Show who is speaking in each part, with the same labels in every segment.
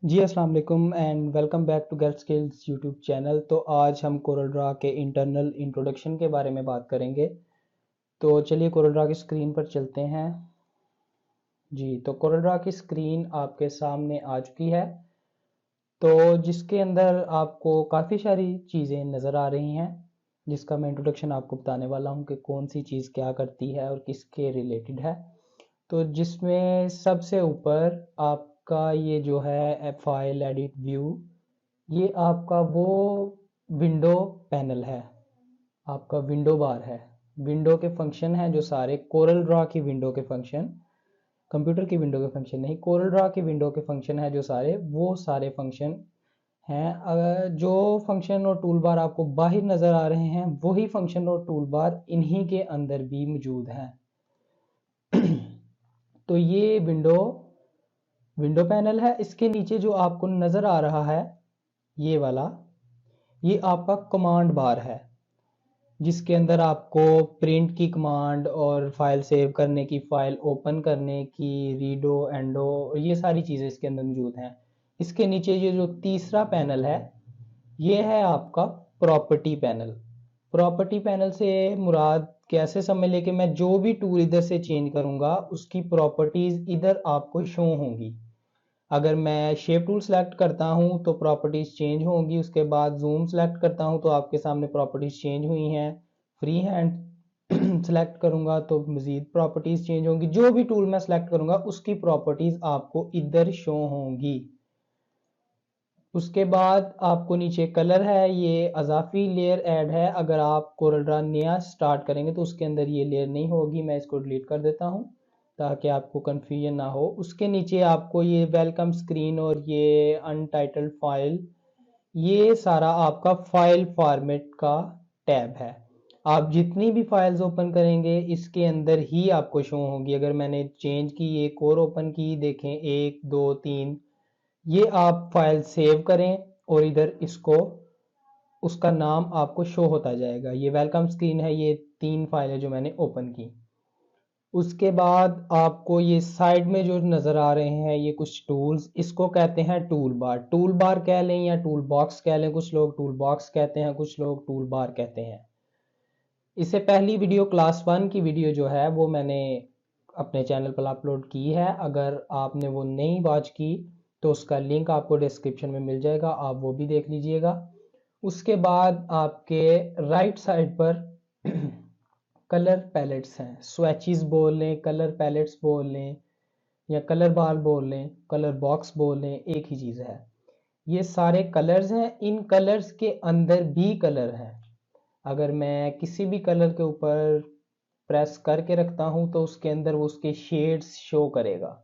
Speaker 1: जी अस्सलाम वालेकुम and welcome back to Get Skills YouTube channel. तो आज हम कोरल ड्रा के इंटरनल इंट्रोडक्शन के बारे में बात करेंगे। तो चलिए कोरल ड्रा की स्क्रीन पर चलते हैं। जी, तो कोरल ड्रा की स्क्रीन आपके सामने आ चुकी है, तो जिसके अंदर आपको काफ़ी सारी चीज़ें नज़र आ रही हैं, जिसका मैं इंट्रोडक्शन आपको बताने वाला हूँ कि कौन सी चीज़ क्या करती है और किसके रिलेटेड है। तो जिसमें सबसे ऊपर आपका ये जो है फाइल एडिट व्यू, ये आपका वो विंडो पैनल है, आपका विंडो बार है। विंडो के फंक्शन हैं जो सारे कोरल ड्रा की विंडो के फंक्शन, कंप्यूटर की विंडो के फंक्शन नहीं, कोरल ड्रा की विंडो के फंक्शन है जो सारे, वो सारे फंक्शन हैं। अगर जो फंक्शन और टूल बार आपको बाहर नज़र आ रहे हैं, वही फंक्शन और टूल बार इन्हीं के अंदर भी मौजूद हैं। तो ये विंडो पैनल है। इसके नीचे जो आपको नज़र आ रहा है ये वाला, ये आपका कमांड बार है, जिसके अंदर आपको प्रिंट की कमांड और फाइल सेव करने की, फाइल ओपन करने की, रीडो एंडो, ये सारी चीज़ें इसके अंदर मौजूद हैं। इसके नीचे ये जो तीसरा पैनल है, ये है आपका प्रॉपर्टी पैनल। प्रॉपर्टी पैनल से मुराद कैसे समझ ले कि मैं जो भी टूल इधर से चेंज करूंगा उसकी प्रॉपर्टीज इधर आपको शो होंगी। अगर मैं शेप टूल सेलेक्ट करता हूं तो प्रॉपर्टीज चेंज होंगी, उसके बाद जूम सेलेक्ट करता हूं तो आपके सामने प्रॉपर्टीज चेंज हुई हैं। फ्री हैंड सेलेक्ट करूंगा तो मजीद प्रॉपर्टीज चेंज होंगी। जो भी टूल मैं सेलेक्ट करूंगा उसकी प्रॉपर्टीज आपको इधर शो होंगी। उसके बाद आपको नीचे कलर है, ये अजाफी लेयर ऐड है। अगर आप कोरल ड्रा नया स्टार्ट करेंगे तो उसके अंदर ये लेयर नहीं होगी। मैं इसको डिलीट कर देता हूँ ताकि आपको कन्फ्यूजन ना हो। उसके नीचे आपको ये वेलकम स्क्रीन और ये अनटाइटल्ड फाइल, ये सारा आपका फाइल फॉर्मेट का टैब है। आप जितनी भी फाइल्स ओपन करेंगे इसके अंदर ही आपको शो होंगी। अगर मैंने चेंज की, एक और ओपन की, देखें 1 2 3, ये आप फाइल सेव करें और इधर इसको, उसका नाम आपको शो होता जाएगा। ये वेलकम स्क्रीन है, ये 3 फाइलें जो मैंने ओपन की। उसके बाद आपको ये साइड में जो नज़र आ रहे हैं ये कुछ टूल्स, इसको कहते हैं टूल बार। टूल बार कह लें या टूल बॉक्स कह लें, कुछ लोग टूल बॉक्स कहते हैं, कुछ लोग टूल बार कहते हैं। इससे पहली वीडियो क्लास 1 की वीडियो जो है वो मैंने अपने चैनल पर अपलोड की है। अगर आपने वो नहीं वॉच की तो उसका लिंक आपको डिस्क्रिप्शन में मिल जाएगा, आप वो भी देख लीजिएगा। उसके बाद आपके राइट साइड पर कलर पैलेट्स हैं। स्वैचेस बोल लें, कलर पैलेट्स बोल लें, या कलर बार बोल लें, कलर बॉक्स बोल लें, एक ही चीज़ है। ये सारे कलर्स हैं। इन कलर्स के अंदर भी कलर हैं। अगर मैं किसी भी कलर के ऊपर प्रेस करके रखता हूं तो उसके अंदर वो उसके शेड्स शो करेगा।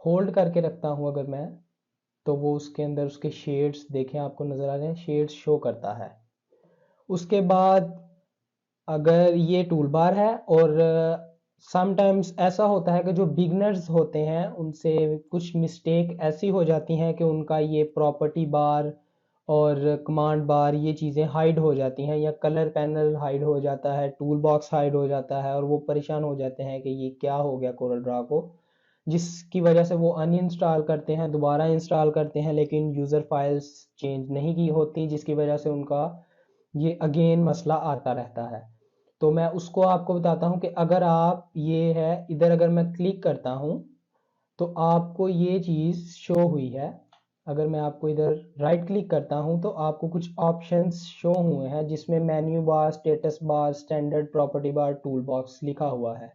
Speaker 1: होल्ड करके रखता हूं अगर मैं, तो वो उसके अंदर उसके शेड्स, देखें आपको नज़र आ रहे हैं, शेड्स शो करता है। उसके बाद अगर ये टूल बार है, और समटाइम्स ऐसा होता है कि जो बिगनर्स होते हैं उनसे कुछ मिस्टेक ऐसी हो जाती हैं कि उनका ये प्रॉपर्टी बार और कमांड बार, ये चीज़ें हाइड हो जाती हैं, या कलर पैनल हाइड हो जाता है, टूल बॉक्स हाइड हो जाता है, और वो परेशान हो जाते हैं कि ये क्या हो गया कोरल ड्रा को, जिसकी वजह से वो अनइंस्टॉल करते हैं, दोबारा इंस्टॉल करते हैं, लेकिन यूज़र फाइल्स चेंज नहीं की होती, जिसकी वजह से उनका ये अगेन मसला आता रहता है। तो मैं उसको आपको बताता हूँ कि अगर आप, ये है इधर, अगर मैं क्लिक करता हूँ तो आपको ये चीज़ शो हुई है। अगर मैं आपको इधर राइट क्लिक करता हूँ तो आपको कुछ ऑप्शंस शो हुए हैं, जिसमें menu bar, status bar, standard, property bar, tool box लिखा हुआ है।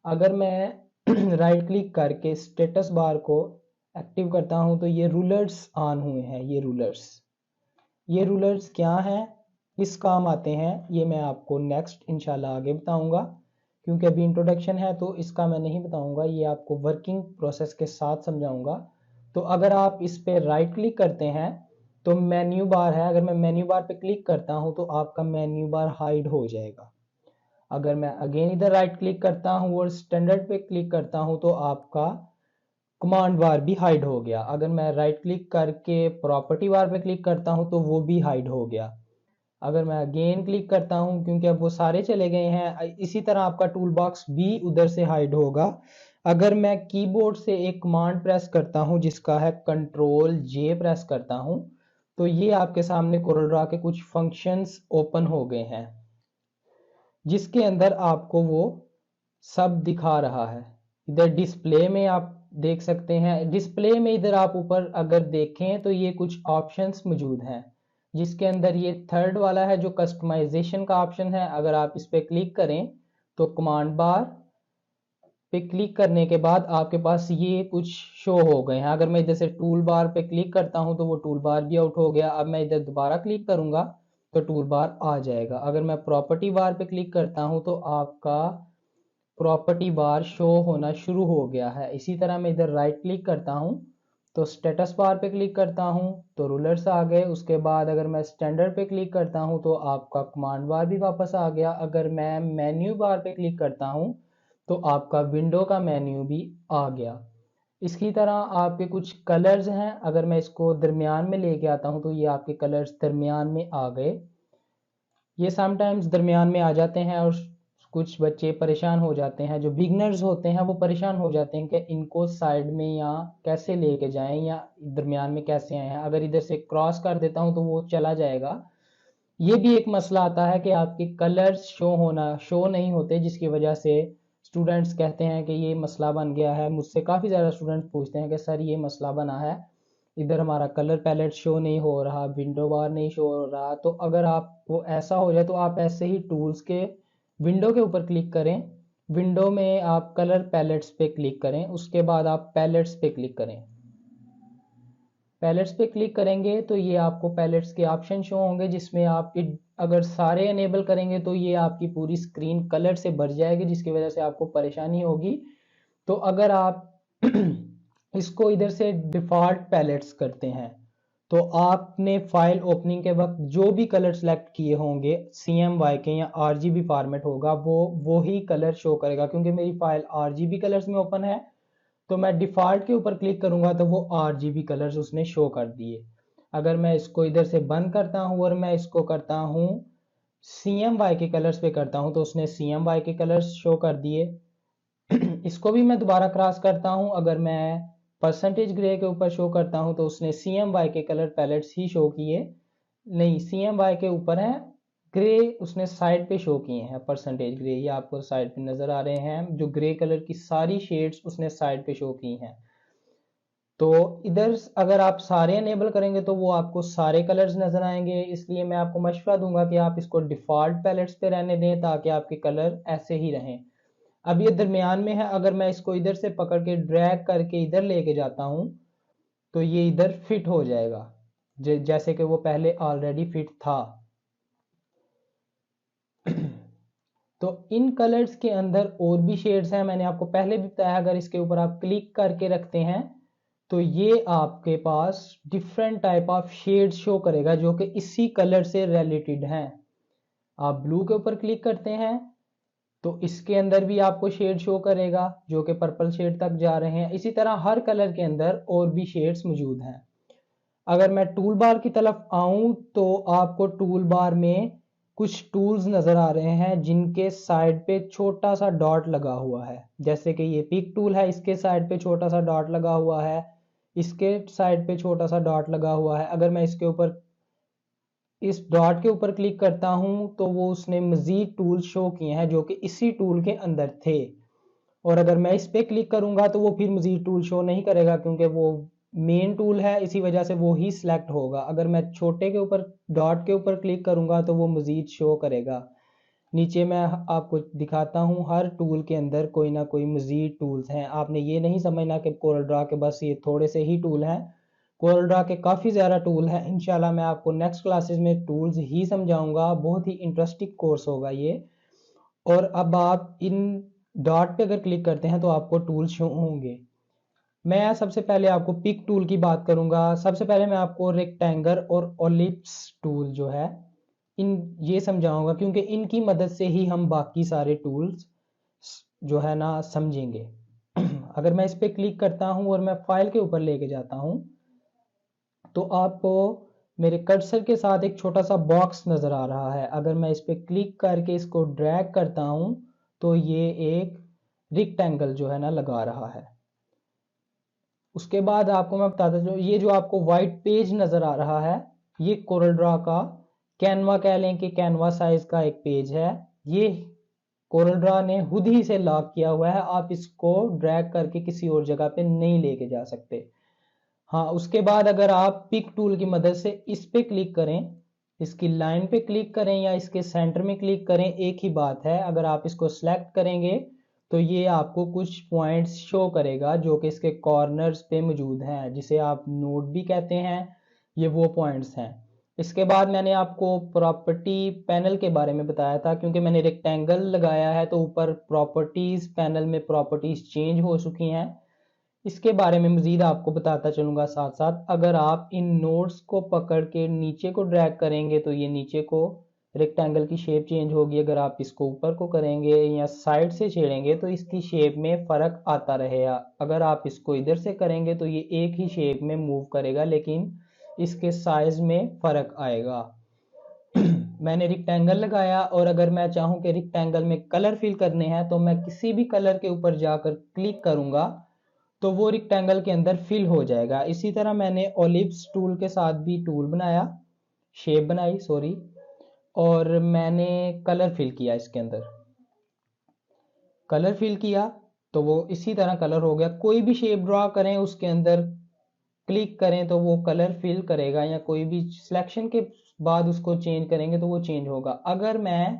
Speaker 1: अगर मैं राइट क्लिक करके स्टेटस बार को एक्टिव करता हूँ तो ये रूलर्स ऑन हुए हैं। ये रूलर्स क्या हैं, किस काम आते हैं, ये मैं आपको नेक्स्ट इंशाल्लाह आगे बताऊंगा, क्योंकि अभी इंट्रोडक्शन है तो इसका मैं नहीं बताऊंगा, ये आपको वर्किंग प्रोसेस के साथ समझाऊंगा। तो अगर आप इस पे राइट क्लिक करते हैं तो मेन्यू बार है, अगर मैं मेन्यू बार पे क्लिक करता हूं तो आपका मेन्यू बार हाइड हो जाएगा। अगर मैं अगेन इधर राइट क्लिक करता हूं और स्टैंडर्ड पे क्लिक करता हूं तो आपका कमांड बार भी हाइड हो गया। अगर मैं राइट क्लिक करके प्रॉपर्टी बार पे क्लिक करता हूं तो वो भी हाइड हो गया। अगर मैं अगेन क्लिक करता हूं, क्योंकि अब वो सारे चले गए हैं, इसी तरह आपका टूल बॉक्स भी उधर से हाइड होगा। अगर मैं कीबोर्ड से एक कमांड प्रेस करता हूं जिसका है कंट्रोल जे प्रेस करता हूं, तो ये आपके सामने कोरल ड्रॉ के कुछ फंक्शंस ओपन हो गए हैं, जिसके अंदर आपको वो सब दिखा रहा है। इधर डिस्प्ले में आप देख सकते हैं, डिस्प्ले में इधर आप ऊपर अगर देखें तो ये कुछ ऑप्शंस मौजूद हैं, जिसके अंदर ये थर्ड वाला है जो कस्टमाइजेशन का ऑप्शन है। अगर आप इस पर क्लिक करें तो कमांड बार पे क्लिक करने के बाद आपके पास ये कुछ शो हो गए हैं। अगर मैं इधर से टूल बार पे क्लिक करता हूं तो वो टूल बार भी आउट हो गया। अब मैं इधर दोबारा क्लिक करूंगा तो टूल बार आ जाएगा। अगर मैं प्रॉपर्टी बार पे क्लिक करता हूं तो आपका प्रॉपर्टी बार शो होना शुरू हो गया है। इसी तरह मैं इधर राइट क्लिक करता हूं तो स्टेटस बार पे क्लिक करता हूं तो रूलर्स आ गए। उसके बाद अगर मैं स्टैंडर्ड पे क्लिक करता हूं तो आपका कमांड बार भी वापस आ गया। अगर मैं मेन्यू बार पे क्लिक करता हूं तो आपका विंडो का मेन्यू भी आ गया। इसकी तरह आपके कुछ कलर्स हैं, अगर मैं इसको दरमियान में लेके आता हूं तो ये आपके कलर्स दरमियान में आ गए। ये समटाइम्स दरमियान में आ जाते हैं और कुछ बच्चे परेशान हो जाते हैं, जो बिगनर्स होते हैं वो परेशान हो जाते हैं कि इनको साइड में या कैसे लेके जाएं या दरमियान में कैसे आए हैं। अगर इधर से क्रॉस कर देता हूं तो वो चला जाएगा। ये भी एक मसला आता है कि आपके कलर्स शो नहीं होते, जिसकी वजह से स्टूडेंट्स कहते हैं कि ये मसला बन गया है। मुझसे काफ़ी ज़्यादा स्टूडेंट्स पूछते हैं कि सर ये मसला बना है, इधर हमारा कलर पैलेट शो नहीं हो रहा, विंडो बार नहीं शो हो रहा। तो अगर आपको ऐसा हो जाए तो आप ऐसे ही टूल्स के विंडो के ऊपर क्लिक करें, विंडो में आप कलर पैलेट्स पे क्लिक करें, उसके बाद आप पैलेट्स पे क्लिक करें। पैलेट्स पे क्लिक करेंगे तो ये आपको पैलेट्स के ऑप्शन शो होंगे, जिसमें आप अगर सारे अनेबल करेंगे तो ये आपकी पूरी स्क्रीन कलर से भर जाएगी, जिसकी वजह से आपको परेशानी होगी। तो अगर आप इसको इधर से डिफ़ॉल्ट पैलेट्स करते हैं तो आपने फाइल ओपनिंग के वक्त जो भी कलर सेलेक्ट किए होंगे CMYK या RGB फॉर्मेट होगा, वो ही कलर शो करेगा। क्योंकि मेरी फाइल RGB कलर्स में ओपन है तो मैं डिफ़ॉल्ट के ऊपर क्लिक करूंगा तो वो RGB कलर्स उसने शो कर दिए। अगर मैं इसको इधर से बंद करता हूं और मैं इसको करता हूं CMYK कलर्स पे करता हूं तो उसने CMYK कलर्स शो कर दिए। इसको भी मैं दोबारा क्रॉस करता हूं, अगर मैं परसेंटेज ग्रे के ऊपर शो करता हूं तो उसने CMYK कलर पैलेट्स ही शो किए। नहीं, CMYK ऊपर है, ग्रे उसने साइड पे शो किए हैं, परसेंटेज ग्रे ये आपको साइड पे नजर आ रहे हैं। जो ग्रे कलर की सारी शेड्स उसने साइड पे शो की हैं। तो इधर अगर आप सारे अनेबल करेंगे तो वो आपको सारे कलर्स नजर आएंगे। इसलिए मैं आपको मशवरा दूंगा कि आप इसको डिफ़ॉल्ट पैलेट्स पे रहने दें ताकि आपके कलर ऐसे ही रहें। अब ये दरमियान में है, अगर मैं इसको इधर से पकड़ के ड्रैग करके इधर लेके जाता हूं तो ये इधर फिट हो जाएगा, जैसे कि वो पहले ऑलरेडी फिट था। तो इन कलर्स के अंदर और भी शेड्स हैं, मैंने आपको पहले भी बताया। अगर इसके ऊपर आप क्लिक करके रखते हैं तो ये आपके पास different type of shades show करेगा जो कि इसी कलर से रिलेटेड हैं। आप ब्लू के ऊपर क्लिक करते हैं तो इसके अंदर भी आपको शेड शो करेगा जो कि पर्पल शेड तक जा रहे हैं। इसी तरह हर कलर के अंदर और भी शेड्स मौजूद हैं। अगर मैं टूल बार की तरफ आऊं तो आपको टूल बार में कुछ टूल्स नजर आ रहे हैं जिनके साइड पे छोटा सा डॉट लगा हुआ है। जैसे कि ये पिक टूल है, इसके साइड पे छोटा सा डॉट लगा हुआ है, इसके साइड पे छोटा सा डॉट लगा हुआ है। अगर मैं इसके ऊपर इस डॉट के ऊपर क्लिक करता हूं तो वो उसने मजीद टूल शो किए हैं जो कि इसी टूल के अंदर थे। और अगर मैं इस पे क्लिक करूंगा तो वो फिर मजीद टूल शो नहीं करेगा, क्योंकि वो मेन टूल है, इसी वजह से वो ही सिलेक्ट होगा। अगर मैं छोटे के ऊपर डॉट के ऊपर क्लिक करूंगा तो वो मजीद शो करेगा। नीचे मैं आपको दिखाता हूँ, हर टूल के अंदर कोई ना कोई मजीद टूल्स हैं। आपने ये नहीं समझना कि कोरल ड्रॉ के बस ये थोड़े से ही टूल हैं, कोरल ड्रॉ के काफ़ी ज़्यादा टूल हैं। इंशाल्लाह मैं आपको नेक्स्ट क्लासेस में टूल्स ही समझाऊंगा, बहुत ही इंटरेस्टिंग कोर्स होगा ये। और अब आप इन डॉट पे अगर क्लिक करते हैं तो आपको टूल शो होंगे। मैं सबसे पहले आपको पिक टूल की बात करूंगा। सबसे पहले मैं आपको रेक्टेंगल और ओलिप्स टूल जो है इन ये समझाऊंगा, क्योंकि इनकी मदद से ही हम बाकी सारे टूल्स जो है ना समझेंगे। अगर मैं इस पर क्लिक करता हूं और मैं फाइल के ऊपर लेके जाता हूं तो आपको मेरे कर्सर के साथ एक छोटा सा बॉक्स नज़र आ रहा है। अगर मैं इस पर क्लिक करके इसको ड्रैग करता हूँ तो ये एक रेक्टेंगल जो है ना लगा रहा है। उसके बाद आपको मैं बताता चलूँ, ये जो आपको वाइट पेज नज़र आ रहा है ये कोरल ड्रॉ का कैनवा कह लें कि कैनवा साइज का एक पेज है। ये कोरल ड्रॉ ने खुद ही से लॉक किया हुआ है, आप इसको ड्रैग करके किसी और जगह पे नहीं लेके जा सकते। हाँ, उसके बाद अगर आप पिक टूल की मदद से इस पे क्लिक करें, इसकी लाइन पे क्लिक करें या इसके सेंटर में क्लिक करें, एक ही बात है। अगर आप इसको सिलेक्ट करेंगे तो ये आपको कुछ पॉइंट्स शो करेगा जो कि इसके कॉर्नर्स पे मौजूद हैं, जिसे आप नोड भी कहते हैं। ये वो पॉइंट्स हैं। इसके बाद मैंने आपको प्रॉपर्टी पैनल के बारे में बताया था, क्योंकि मैंने रेक्टेंगल लगाया है तो ऊपर प्रॉपर्टीज पैनल में प्रॉपर्टीज चेंज हो चुकी हैं। इसके बारे में मज़ीद आपको बताता चलूँगा साथ साथ। अगर आप इन नोड्स को पकड़ के नीचे को ड्रैग करेंगे तो ये नीचे को रेक्टेंगल की शेप चेंज होगी। अगर आप इसको ऊपर को करेंगे या साइड से छेड़ेंगे तो इसकी शेप में फ़र्क आता रहेगा। अगर आप इसको इधर से करेंगे तो ये एक ही शेप में मूव करेगा, लेकिन इसके साइज़ में फ़र्क आएगा। मैंने रेक्टेंगल लगाया, और अगर मैं चाहूँ कि रेक्टेंगल में कलर फिल करने हैं तो मैं किसी भी कलर के ऊपर जाकर क्लिक करूँगा तो वो रेक्टेंगल के अंदर फिल हो जाएगा। इसी तरह मैंने ओलिप्स टूल के साथ भी टूल बनाया, शेप बनाई सॉरी, और मैंने कलर फिल किया। इसके अंदर कलर फिल किया तो वो इसी तरह कलर हो गया। कोई भी शेप ड्रॉ करें उसके अंदर क्लिक करें तो वो कलर फिल करेगा, या कोई भी सिलेक्शन के बाद उसको चेंज करेंगे तो वो चेंज होगा। अगर मैं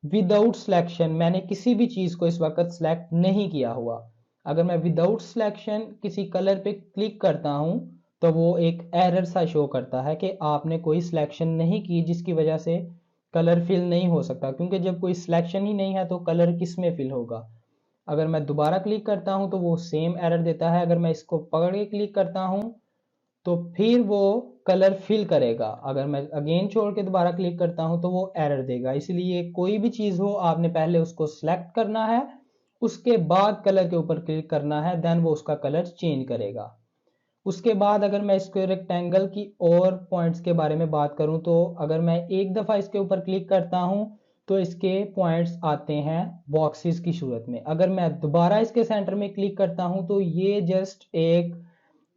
Speaker 1: विदाउट सिलेक्शन, मैंने किसी भी चीज़ को इस वक्त सिलेक्ट नहीं किया हुआ, अगर मैं विदाउट सिलेक्शन किसी कलर पे क्लिक करता हूं तो वो एक एरर सा शो करता है कि आपने कोई सिलेक्शन नहीं की, जिसकी वजह से कलर फिल नहीं हो सकता। क्योंकि जब कोई सिलेक्शन ही नहीं है तो कलर किस में फिल होगा। अगर मैं दोबारा क्लिक करता हूं तो वो सेम एरर देता है। अगर मैं इसको पकड़ के क्लिक करता हूं तो फिर वो कलर फिल करेगा। अगर मैं अगेन छोड़ के दोबारा क्लिक करता हूं तो वो एरर देगा। इसलिए कोई भी चीज़ हो आपने पहले उसको सिलेक्ट करना है, उसके बाद कलर के ऊपर क्लिक करना है, देन वो उसका कलर चेंज करेगा। उसके बाद अगर मैं इसको रेक्टेंगल की और पॉइंट्स के बारे में बात करूं तो अगर मैं एक दफ़ा इसके ऊपर क्लिक करता हूं तो इसके पॉइंट्स आते हैं बॉक्सेस की सूरत में। अगर मैं दोबारा इसके सेंटर में क्लिक करता हूं तो ये जस्ट एक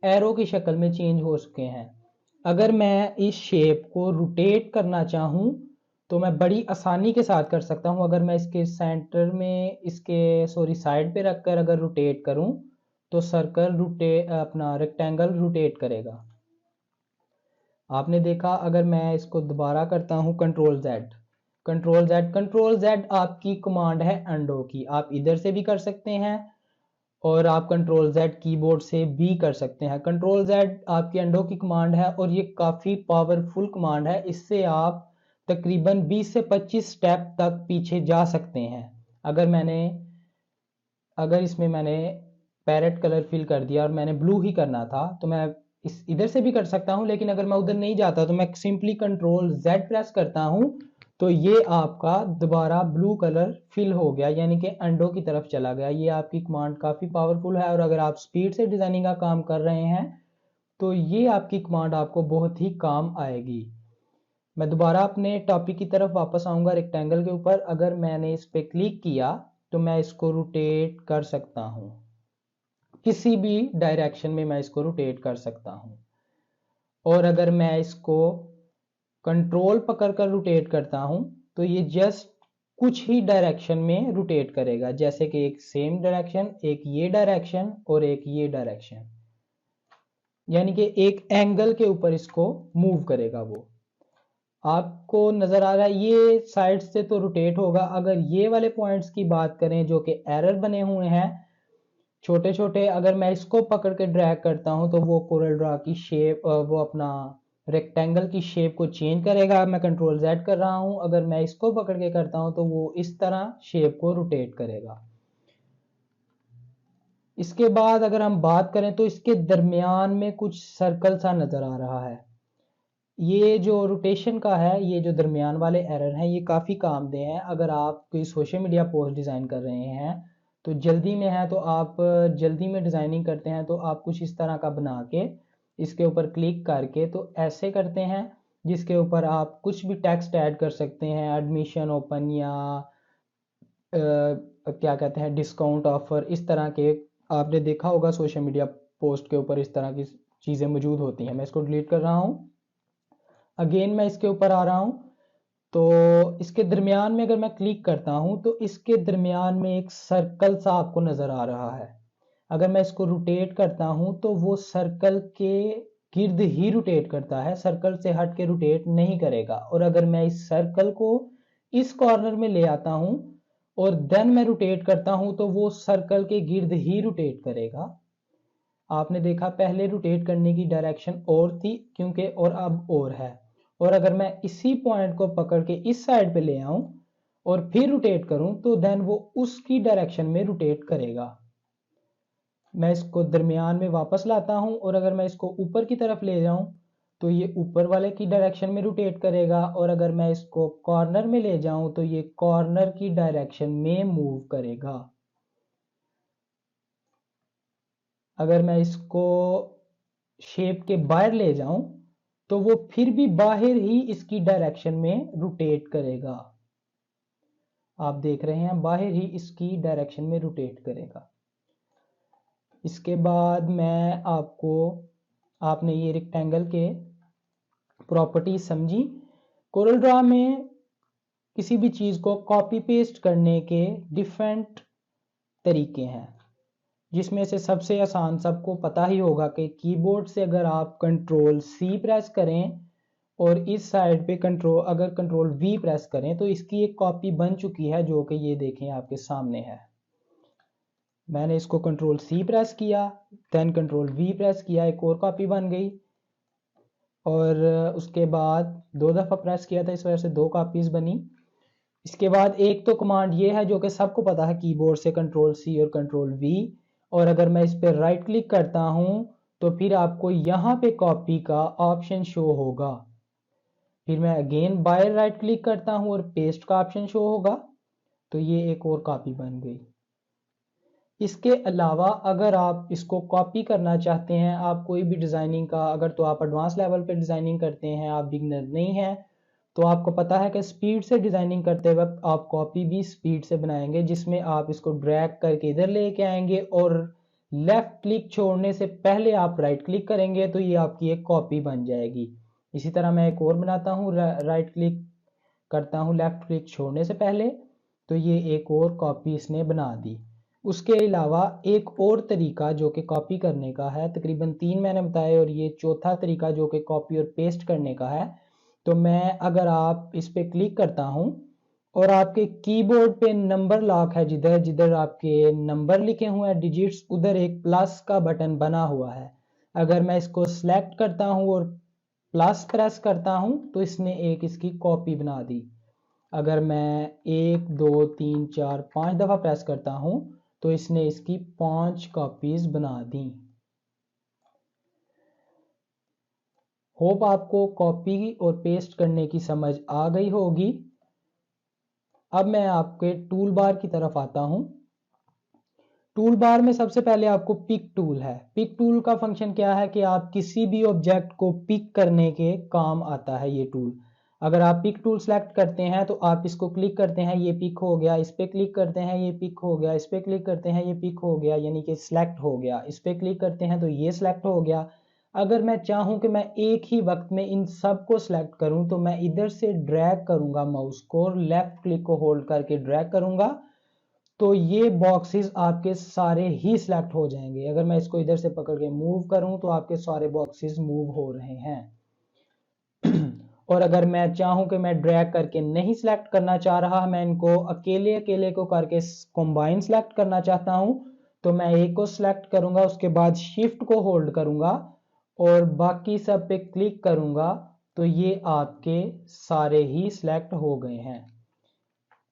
Speaker 1: एरो की शक्ल में चेंज हो चुके हैं। अगर मैं इस शेप को रोटेट करना चाहूँ तो मैं बड़ी आसानी के साथ कर सकता हूँ। अगर मैं इसके सेंटर में, इसके सॉरी साइड पे रखकर अगर रोटेट करूँ तो सर्कल अपना रेक्टेंगल रोटेट करेगा। आपने देखा। अगर मैं इसको दोबारा करता हूँ कंट्रोल जेड आपकी कमांड है अंडो की। आप इधर से भी कर सकते हैं और आप कंट्रोल जेड कीबोर्ड से भी कर सकते हैं। कंट्रोल जेड आपकी अंडो की कमांड है और ये काफ़ी पावरफुल कमांड है। इससे आप तकरीबन 20 से 25 स्टेप तक पीछे जा सकते हैं। अगर इसमें मैंने पैरेट कलर फिल कर दिया और मैंने ब्लू ही करना था तो मैं इस इधर से भी कर सकता हूं, लेकिन अगर मैं उधर नहीं जाता तो मैं सिंपली कंट्रोल जेड प्रेस करता हूं तो ये आपका दोबारा ब्लू कलर फिल हो गया, यानी कि अंडो की तरफ चला गया। ये आपकी कमांड काफ़ी पावरफुल है, और अगर आप स्पीड से डिज़ाइनिंग का काम कर रहे हैं तो ये आपकी कमांड आपको बहुत ही काम आएगी। मैं दोबारा अपने टॉपिक की तरफ वापस आऊँगा रेक्टेंगल के ऊपर। अगर मैंने इस पर क्लिक किया तो मैं इसको रोटेट कर सकता हूँ, किसी भी डायरेक्शन में मैं इसको रोटेट कर सकता हूँ। और अगर मैं इसको कंट्रोल पकड़ कर रोटेट करता हूँ तो ये जस्ट कुछ ही डायरेक्शन में रोटेट करेगा, जैसे कि एक सेम डायरेक्शन, एक ये डायरेक्शन और एक ये डायरेक्शन, यानी कि एक एंगल के ऊपर इसको मूव करेगा। वो आपको नज़र आ रहा है ये साइड से तो रोटेट होगा। अगर ये वाले पॉइंट्स की बात करें जो कि एरर बने हुए हैं छोटे छोटे, अगर मैं इसको पकड़ के ड्रैग करता हूं तो वो कोरल ड्रॉ की शेप, वो अपना रेक्टेंगल की शेप को चेंज करेगा। मैं कंट्रोल जेड कर रहा हूं, अगर मैं इसको पकड़ के करता हूं तो वो इस तरह शेप को रोटेट करेगा। इसके बाद अगर हम बात करें तो इसके दरमियान में कुछ सर्कल सा नज़र आ रहा है। ये जो रोटेशन का है, ये जो दरमियान वाले एरर हैं, ये काफ़ी कामदेह हैं। अगर आप कोई सोशल मीडिया पोस्ट डिज़ाइन कर रहे हैं तो जल्दी में है, तो आप जल्दी में डिज़ाइनिंग करते हैं तो आप कुछ इस तरह का बना के इसके ऊपर क्लिक करके तो ऐसे करते हैं, जिसके ऊपर आप कुछ भी टेक्स्ट ऐड कर सकते हैं, एडमिशन ओपन या क्या कहते हैं डिस्काउंट ऑफर, इस तरह के आपने देखा होगा सोशल मीडिया पोस्ट के ऊपर इस तरह की चीज़ें मौजूद होती हैं। मैं इसको डिलीट कर रहा हूँ। अगेन मैं इसके ऊपर आ रहा हूँ, तो इसके दरमियान में अगर मैं क्लिक करता हूँ तो इसके दरमियान में एक सर्कल सा आपको नज़र आ रहा है। अगर मैं इसको रोटेट करता हूँ तो वो सर्कल के गिर्द ही रोटेट करता है, सर्कल से हट के रोटेट नहीं करेगा। और अगर मैं इस सर्कल को इस कॉर्नर में ले आता हूँ और देन मैं रोटेट करता हूँ तो वो सर्कल के गिर्द ही रोटेट करेगा। आपने देखा पहले रोटेट करने की डायरेक्शन और थी क्योंकि, और अब और है। और अगर मैं इसी पॉइंट को पकड़ के इस साइड पे ले आऊं और फिर रोटेट करूं तो देन वो उसकी डायरेक्शन में रोटेट करेगा। मैं इसको दरमियान में वापस लाता हूं और अगर मैं इसको ऊपर की तरफ ले जाऊं तो ये ऊपर वाले की डायरेक्शन में रोटेट करेगा। और अगर मैं इसको कॉर्नर में ले जाऊं तो ये कॉर्नर की डायरेक्शन में मूव करेगा। अगर मैं इसको शेप के बाहर ले जाऊं तो वो फिर भी बाहर ही इसकी डायरेक्शन में रोटेट करेगा। आप देख रहे हैं बाहर ही इसकी डायरेक्शन में रोटेट करेगा। इसके बाद मैं आपको, आपने ये रेक्टेंगल के प्रॉपर्टी समझी। कोरल ड्रॉ में किसी भी चीज़ को कॉपी पेस्ट करने के डिफरेंट तरीके हैं, जिसमें से सबसे आसान सबको पता ही होगा कि कीबोर्ड से अगर आप कंट्रोल सी प्रेस करें और इस साइड पे कंट्रोल वी प्रेस करें तो इसकी एक कॉपी बन चुकी है, जो कि ये देखें आपके सामने है। मैंने इसको कंट्रोल सी प्रेस किया, देन कंट्रोल वी प्रेस किया, एक और कॉपी बन गई। और उसके बाद 2 दफ़ा प्रेस किया था, इस वजह से 2 कॉपीज़ बनी। इसके बाद एक तो कमांड ये है जो कि सबको पता है कीबोर्ड से, कंट्रोल सी और कंट्रोल वी। और अगर मैं इस पर राइट क्लिक करता हूँ तो फिर आपको यहाँ पे कॉपी का ऑप्शन शो होगा। फिर मैं अगेन बाय राइट क्लिक करता हूँ और पेस्ट का ऑप्शन शो होगा, तो ये एक और कॉपी बन गई। इसके अलावा अगर आप इसको कॉपी करना चाहते हैं, आप कोई भी डिज़ाइनिंग का, अगर तो आप एडवांस लेवल पे डिज़ाइनिंग करते हैं, आप बिगनर नहीं हैं, तो आपको पता है कि स्पीड से डिज़ाइनिंग करते वक्त आप कॉपी भी स्पीड से बनाएंगे, जिसमें आप इसको ड्रैग करके इधर लेके आएंगे और लेफ़्ट क्लिक छोड़ने से पहले आप राइट क्लिक करेंगे तो ये आपकी एक कॉपी बन जाएगी। इसी तरह मैं एक और बनाता हूँ, राइट क्लिक करता हूँ लेफ़्ट क्लिक छोड़ने से पहले, तो ये एक और कॉपी इसने बना दी। उसके अलावा एक और तरीका जो कि कॉपी करने का है, तकरीबन 3 मैंने बताए और ये चौथा तरीका जो कि कॉपी और पेस्ट करने का है। तो मैं, अगर आप इस पे क्लिक करता हूँ और आपके कीबोर्ड पे नंबर लॉक है, जिधर जिधर आपके नंबर लिखे हुए हैं डिजिट्स, उधर एक प्लस का बटन बना हुआ है। अगर मैं इसको सिलेक्ट करता हूँ और प्लस प्रेस करता हूँ तो इसने एक इसकी कॉपी बना दी। अगर मैं 1 2 3 4 5 दफ़ा प्रेस करता हूँ तो इसने इसकी 5 कॉपीज बना दी। होप आपको कॉपी और पेस्ट करने की समझ आ गई होगी। अब मैं आपके टूल बार की तरफ आता हूं। टूल बार में सबसे पहले आपको पिक टूल है। पिक टूल का फंक्शन क्या है कि आप किसी भी ऑब्जेक्ट को पिक करने के काम आता है ये टूल। अगर आप पिक टूल सेलेक्ट करते हैं तो आप इसको क्लिक करते हैं, ये पिक हो गया, इस पर क्लिक करते हैं, ये पिक हो गया, इस पर क्लिक करते हैं, ये पिक हो गया, यानी कि सिलेक्ट हो गया, इस पर क्लिक करते हैं तो ये सिलेक्ट हो गया। अगर मैं चाहूँ कि मैं एक ही वक्त में इन सब को सिलेक्ट करूँ तो मैं इधर से ड्रैग करूँगा माउस को, लेफ्ट क्लिक को होल्ड करके ड्रैग करूँगा तो ये बॉक्सेस आपके सारे ही सिलेक्ट हो जाएंगे। अगर मैं इसको इधर से पकड़ के मूव करूं तो आपके सारे बॉक्सेस मूव हो रहे हैं। और अगर मैं चाहूं कि मैं ड्रैग करके नहीं सिलेक्ट करना चाह रहा, मैं इनको अकेले अकेले को करके कंबाइन सिलेक्ट करना चाहता हूं, तो मैं एक को सिलेक्ट करूंगा, उसके बाद शिफ्ट को होल्ड करूंगा और बाकी सब पे क्लिक करूंगा तो ये आपके सारे ही सिलेक्ट हो गए हैं।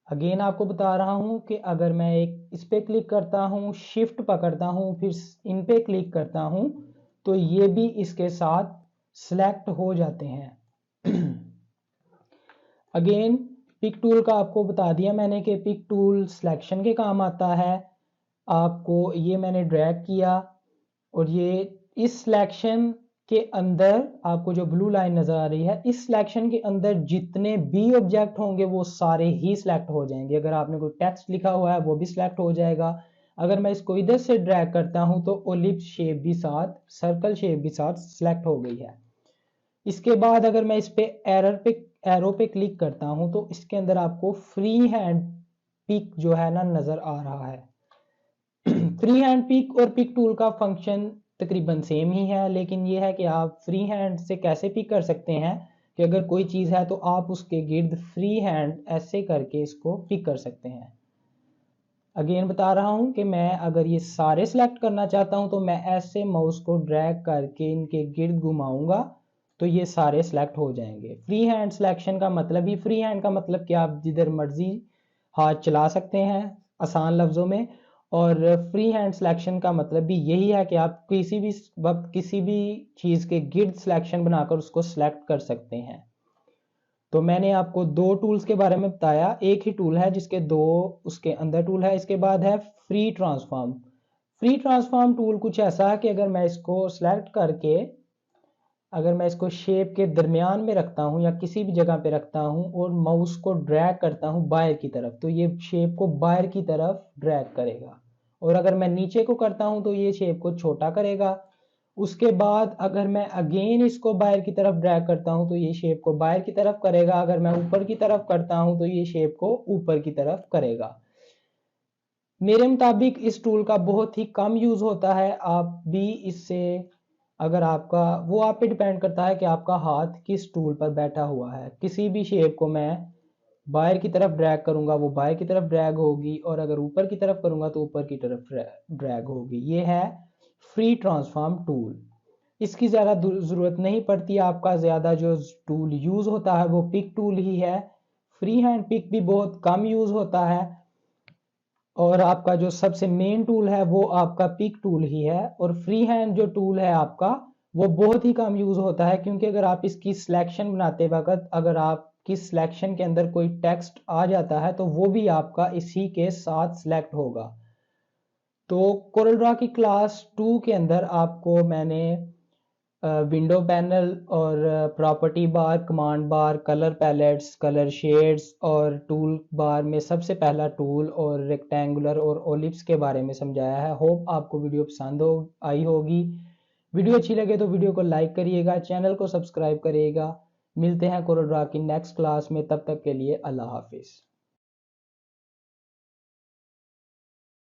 Speaker 1: अगेन आपको बता रहा हूं कि अगर मैं एक इस पे क्लिक करता हूं, शिफ्ट पकड़ता हूं, फिर इन पे क्लिक करता हूं तो ये भी इसके साथ सिलेक्ट हो जाते हैं। अगेन पिक टूल का आपको बता दिया मैंने कि पिक टूल सिलेक्शन के काम आता है। आपको ये मैंने ड्रैग किया और ये इस सिलेक्शन के अंदर आपको जो ब्लू लाइन नजर आ रही है, इस सिलेक्शन के अंदर जितने भी ऑब्जेक्ट होंगे वो सारे ही सिलेक्ट हो जाएंगे। अगर आपने कोई टेक्स्ट लिखा हुआ है वो भी सिलेक्ट हो जाएगा। अगर मैं इसको इधर से ड्रैग करता हूं तो ओलिप्स शेप भी साथ, सर्कल शेप भी साथ सिलेक्ट हो गई है। इसके बाद अगर मैं इस पे एरो पे क्लिक करता हूं तो इसके अंदर आपको फ्री हैंड पिक जो है ना नजर आ रहा है। फ्री हैंड पिक और पिक टूल का फंक्शन तकरीबन सेम ही है, लेकिन ये है कि आप फ्री हैंड से कैसे पिक कर सकते हैं कि अगर कोई चीज़ है तो आप उसके गिर्द फ्री हैंड ऐसे करके इसको पिक कर सकते हैं। अगेन बता रहा हूं कि मैं अगर ये सारे सिलेक्ट करना चाहता हूं तो मैं ऐसे माउस को ड्रैग करके इनके गिर्द घुमाऊंगा तो ये सारे सिलेक्ट हो जाएंगे। फ्री हैंड सिलेक्शन का मतलब ही, फ्री हैंड का मतलब कि आप जिधर मर्जी हाथ चला सकते हैं आसान लफ्जों में, और फ्री हैंड सिलेक्शन का मतलब भी यही है कि आप किसी भी वक्त किसी भी चीज़ के गिर्द सिलेक्शन बनाकर उसको सिलेक्ट कर सकते हैं। तो मैंने आपको दो टूल्स के बारे में बताया, एक ही टूल है जिसके दो उसके अंदर टूल है। इसके बाद है free transform. Free transform tool कुछ ऐसा है कि अगर मैं इसको सिलेक्ट करके अगर मैं इसको शेप के दरमियान में रखता हूं या किसी भी जगह पे रखता हूं और माउस को ड्रैग करता हूं बाहर की तरफ तो ये शेप को बाहर की तरफ ड्रैग करेगा, और अगर मैं नीचे को करता हूं तो ये शेप को छोटा करेगा। उसके बाद अगर मैं अगेन इसको बाहर की तरफ ड्रैग करता हूं तो ये शेप को बाहर की तरफ करेगा। अगर मैं ऊपर की तरफ करता हूं तो ये शेप को ऊपर की तरफ करेगा। मेरे मुताबिक इस टूल का बहुत ही कम यूज होता है। आप भी इससे, अगर आपका, वो आप पे डिपेंड करता है कि आपका हाथ किस टूल पर बैठा हुआ है। किसी भी शेप को मैं बाहर की तरफ ड्रैग करूंगा वो बाहर की तरफ ड्रैग होगी, और अगर ऊपर की तरफ करूंगा तो ऊपर की तरफ ड्रैग होगी। ये है फ्री ट्रांसफॉर्म टूल। इसकी ज़्यादा ज़रूरत नहीं पड़ती। आपका ज़्यादा जो टूल यूज़ होता है वो पिक टूल ही है। फ्री हैंड पिक भी बहुत कम यूज़ होता है, और आपका जो सबसे मेन टूल है वो आपका पिक टूल ही है। और फ्री हैंड जो टूल है आपका वो बहुत ही कम यूज़ होता है, क्योंकि अगर आप इसकी सिलेक्शन बनाते वक्त अगर आपकी सिलेक्शन के अंदर कोई टेक्स्ट आ जाता है तो वो भी आपका इसी के साथ सिलेक्ट होगा। तो कोरल ड्रॉ की क्लास 2 के अंदर आपको मैंने विंडो पैनल और property bar, command bar, colour palettes, colour shades और टूल बार में सबसे पहला टूल और रेक्टेंगुलर और ओलिप्स के बारे में समझाया है। होप आपको वीडियो पसंद आई होगी। वीडियो अच्छी लगे तो वीडियो को लाइक करिएगा, चैनल को सब्सक्राइब करिएगा। मिलते हैं कोरल ड्रॉ की नेक्स्ट क्लास में, तब तक के लिए अल्लाह हाफिज़।